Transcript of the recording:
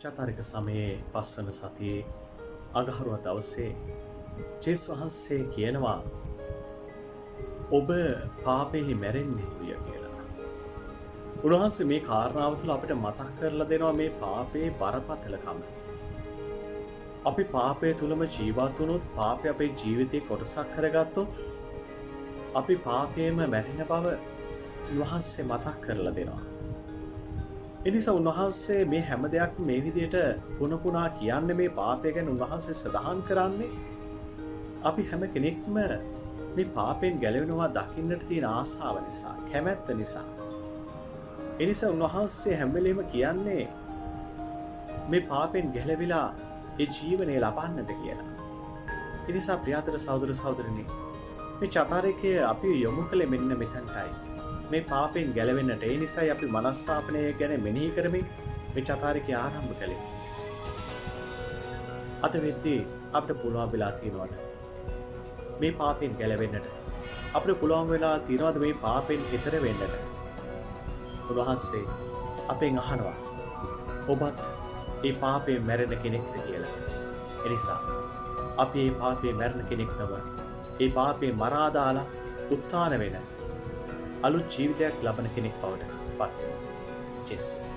චාරික සමයේ පස්වන සතියේ අඟහරුවා දවසේ ජේසුස් වහන්සේ කියනවා ඔබ පාපෙහි මැරෙන්නේ වූය කියලා. උන්වහන්සේ මේ කාරණාව තුළ අපිට මතක් කරලා දෙනවා මේ පාපයේ බරපතලකම. අපි පාපය තුළම ජීවත් වුණොත්, පාපය අපේ ජීවිතයේ කොටසක් කරගත්තොත්, අපි පාපයේම මැරෙන බව උන්වහන්සේ මතක් කරලා දෙනවා. එනිසා උන්වහන්සේ මේ හැම දෙයක් මේ විදිහට පුනපුනා කියන්නේ මේ පාපය ගැන උන්වහන්සේ සඳහන් කරන්නේ අපි හැම කෙනෙක්ම මේ පාපෙන් ගැලවෙනවා දකින්නට තියෙන ආසාව නිසා, කැමැත්ත නිසා. එනිසා උන්වහන්සේ හැම වෙලෙම කියන්නේ මේ පාපෙන් ගැලවිලා ඒ ජීවනය ලබන්නට කියලා. එනිසා ප්‍රියතර සහෝදර සහෝදරනි, මේ චාරිකය අපි යොමු කළේ මෙන්න මෙතනටයි. මේ පාපෙන් ගැලවෙන්නට. ඒ නිසායි අපි මනස්ථාපනය ගැන මෙනෙහි කරමින් මේ චාරිකය ආරම්භ කළේ. අද වෙද්දී අපිට පුළුවන් වෙලා තියෙනවද මේ පාපෙන් ගැලවෙන්නට? අපිට පුළුවන් වෙලා තියෙනවද මේ පාපෙන් ඈතර වෙන්නට? උන්වහන්සේ අපෙන් අහනවා ඔබත් මේ පාපයෙන් මැරෙන කෙනෙක්ද කියලා. එනිසා අපි මේ පාපයෙන් මැරෙන කෙනෙක් නම මේ පාපේ මරා දාලා උත්ථාන වෙන අලුත් ජීවිතයක් ලබන කෙනෙක් බවට පත් වෙනවා.